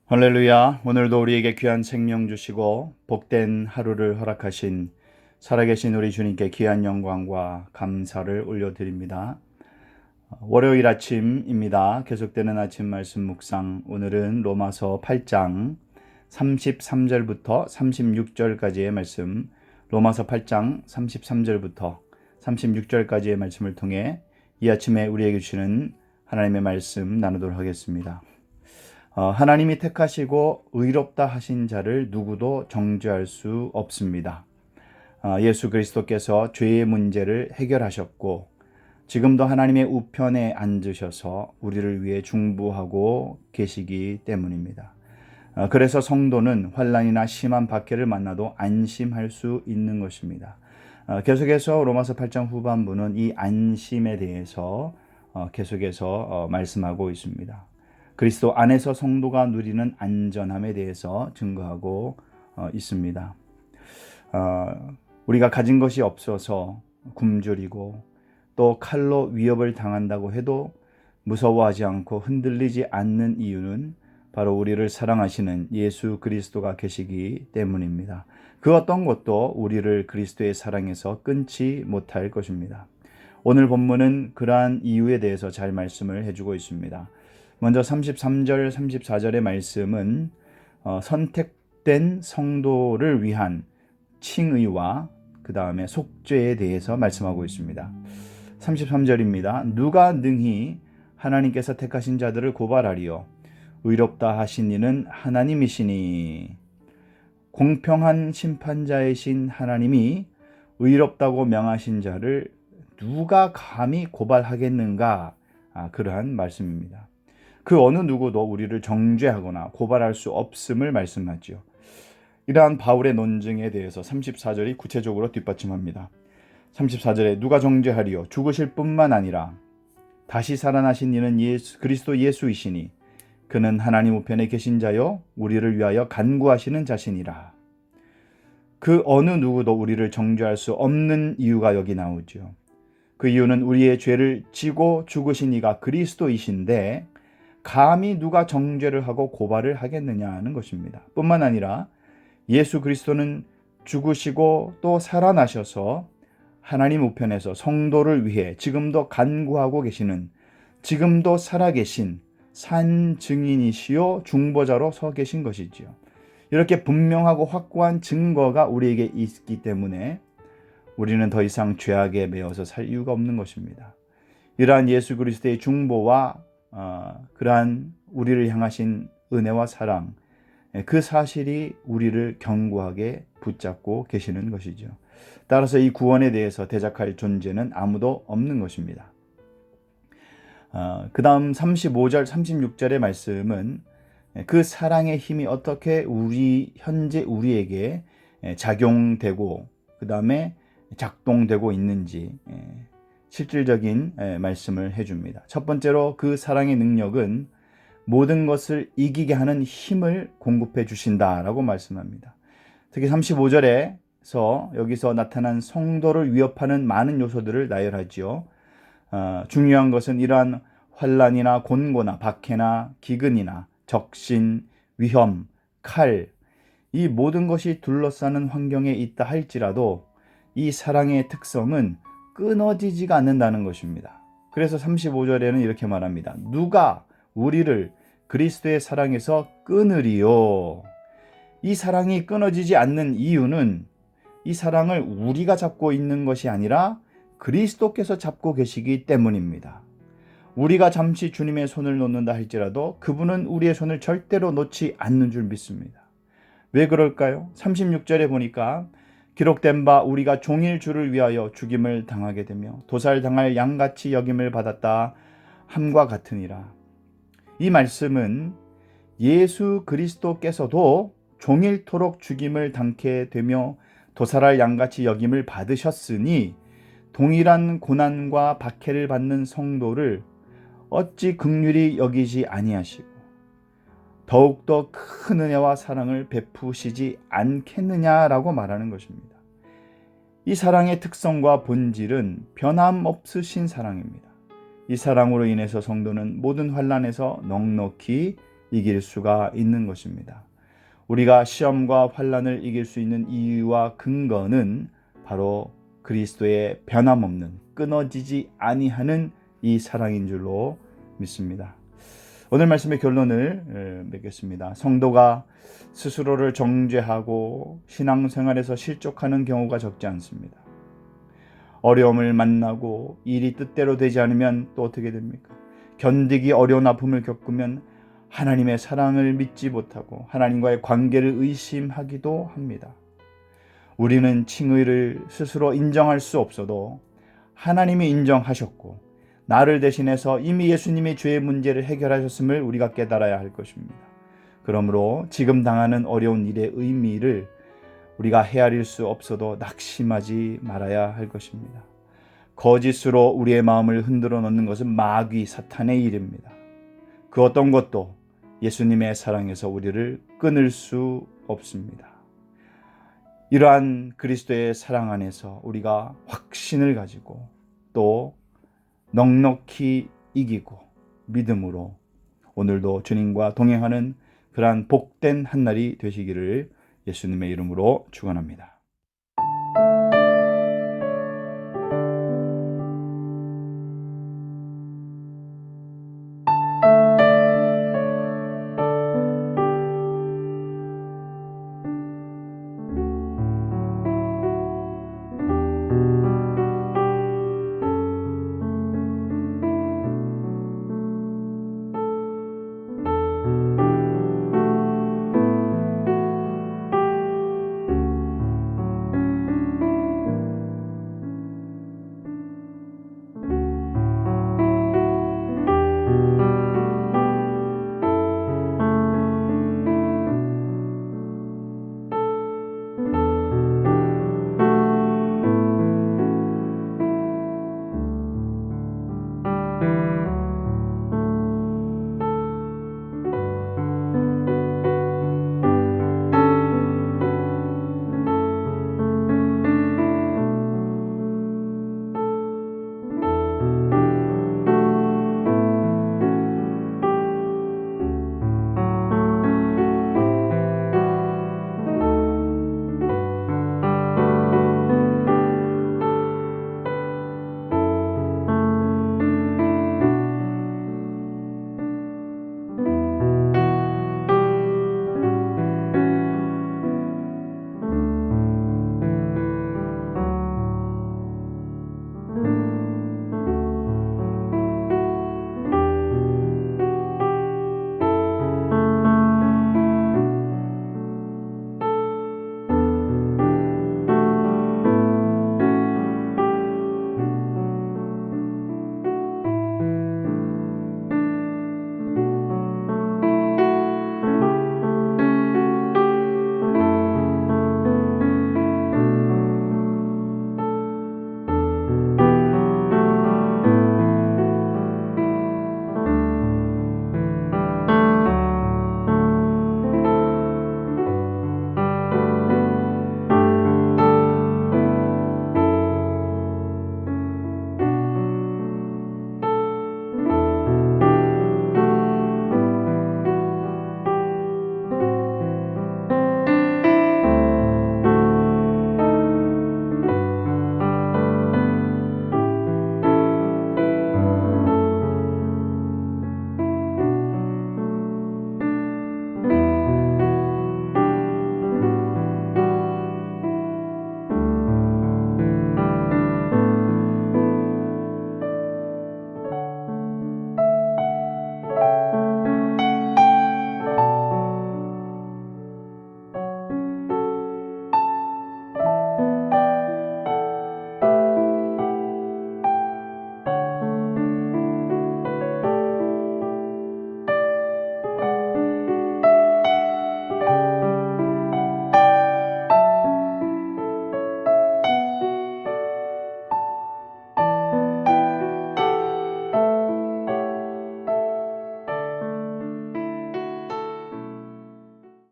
할렐루야. 오늘도 우리에게 귀한 생명 주시고 복된 하루를 허락하신 살아계신 우리 주님께 귀한 영광과 감사를 올려드립니다. 월요일 아침입니다. 계속되는 아침 말씀 묵상. 오늘은 로마서 8장 33절부터 36절까지의 말씀, 로마서 8장 33절부터 36절까지의 말씀을 통해 이 아침에 우리에게 주시는 하나님의 말씀 나누도록 하겠습니다. 하나님이 택하시고 의롭다 하신 자를 누구도 정죄할 수 없습니다. 예수 그리스도께서 죄의 문제를 해결하셨고 지금도 하나님의 우편에 앉으셔서 우리를 위해 중보하고 계시기 때문입니다. 그래서 성도는 환난이나 심한 박해를 만나도 안심할 수 있는 것입니다. 계속해서 로마서 8장 후반부는 이 안심에 대해서 계속해서 말씀하고 있습니다. 그리스도 안에서 성도가 누리는 안전함에 대해서 증거하고 있습니다. 우리가 가진 것이 없어서 굶주리고 또 칼로 위협을 당한다고 해도 무서워하지 않고 흔들리지 않는 이유는 바로 우리를 사랑하시는 예수 그리스도가 계시기 때문입니다. 그 어떤 것도 우리를 그리스도의 사랑에서 끊지 못할 것입니다. 오늘 본문은 그러한 이유에 대해서 잘 말씀을 해주고 있습니다. 먼저 33절, 34절의 말씀은 선택된 성도를 위한 칭의와 그 다음에 속죄에 대해서 말씀하고 있습니다. 33절입니다. 누가 능히 하나님께서 택하신 자들을 고발하리요? 의롭다 하신 이는 하나님이시니. 공평한 심판자이신 하나님이 의롭다고 명하신 자를 누가 감히 고발하겠는가? 그러한 말씀입니다. 그 어느 누구도 우리를 정죄하거나 고발할 수 없음을 말씀하죠. 이러한 바울의 논증에 대해서 34절이 구체적으로 뒷받침합니다. 34절에 누가 정죄하리요? 죽으실 뿐만 아니라 다시 살아나신 이는 그리스도 예수이시니 그는 하나님 우편에 계신 자요 우리를 위하여 간구하시는 자신이라. 그 어느 누구도 우리를 정죄할 수 없는 이유가 여기 나오죠. 그 이유는 우리의 죄를 지고 죽으신 이가 그리스도이신데 감히 누가 정죄를 하고 고발을 하겠느냐는 것입니다. 뿐만 아니라 예수 그리스도는 죽으시고 또 살아나셔서 하나님 우편에서 성도를 위해 지금도 간구하고 계시는, 지금도 살아계신 산 증인이시요 중보자로 서 계신 것이지요. 이렇게 분명하고 확고한 증거가 우리에게 있기 때문에 우리는 더 이상 죄악에 매여서 살 이유가 없는 것입니다. 이러한 예수 그리스도의 중보와 그러한 우리를 향하신 은혜와 사랑, 그 사실이 우리를 견고하게 붙잡고 계시는 것이죠. 따라서 이 구원에 대해서 대적할 존재는 아무도 없는 것입니다. 그 다음 35절, 36절의 말씀은 그 사랑의 힘이 어떻게 현재 우리에게 작용되고 그 다음에 작동되고 있는지 실질적인 말씀을 해줍니다. 첫 번째로 그 사랑의 능력은 모든 것을 이기게 하는 힘을 공급해 주신다라고 말씀합니다. 특히 35절에서 여기서 나타난 성도를 위협하는 많은 요소들을 나열하지요. 중요한 것은 이러한 환난이나 곤고나 박해나 기근이나 적신, 위험, 칼, 이 모든 것이 둘러싸는 환경에 있다 할지라도 이 사랑의 특성은 끊어지지가 않는다는 것입니다. 그래서 35절에는 이렇게 말합니다. 누가 우리를 그리스도의 사랑에서 끊으리요? 이 사랑이 끊어지지 않는 이유는 이 사랑을 우리가 잡고 있는 것이 아니라 그리스도께서 잡고 계시기 때문입니다. 우리가 잠시 주님의 손을 놓는다 할지라도 그분은 우리의 손을 절대로 놓지 않는 줄 믿습니다. 왜 그럴까요? 36절에 보니까 기록된 바 우리가 종일 주를 위하여 죽임을 당하게 되며 도살당할 양같이 여김을 받았다 함과 같으니라. 이 말씀은 예수 그리스도께서도 종일토록 죽임을 당케 되며 도살할 양같이 여김을 받으셨으니 동일한 고난과 박해를 받는 성도를 어찌 긍휼히 여기지 아니하시고 더욱더 큰 은혜와 사랑을 베푸시지 않겠느냐라고 말하는 것입니다. 이 사랑의 특성과 본질은 변함없으신 사랑입니다. 이 사랑으로 인해서 성도는 모든 환난에서 넉넉히 이길 수가 있는 것입니다. 우리가 시험과 환난을 이길 수 있는 이유와 근거는 바로 그리스도의 변함없는 끊어지지 아니하는 이 사랑인 줄로 믿습니다. 오늘 말씀의 결론을 맺겠습니다. 성도가 스스로를 정죄하고 신앙생활에서 실족하는 경우가 적지 않습니다. 어려움을 만나고 일이 뜻대로 되지 않으면 또 어떻게 됩니까? 견디기 어려운 아픔을 겪으면 하나님의 사랑을 믿지 못하고 하나님과의 관계를 의심하기도 합니다. 우리는 칭의를 스스로 인정할 수 없어도 하나님이 인정하셨고 나를 대신해서 이미 예수님이 죄의 문제를 해결하셨음을 우리가 깨달아야 할 것입니다. 그러므로 지금 당하는 어려운 일의 의미를 우리가 헤아릴 수 없어도 낙심하지 말아야 할 것입니다. 거짓으로 우리의 마음을 흔들어 놓는 것은 마귀 사탄의 일입니다. 그 어떤 것도 예수님의 사랑에서 우리를 끊을 수 없습니다. 이러한 그리스도의 사랑 안에서 우리가 확신을 가지고 또 넉넉히 이기고 믿음으로 오늘도 주님과 동행하는 그러한 복된 한날이 되시기를 예수님의 이름으로 축원합니다.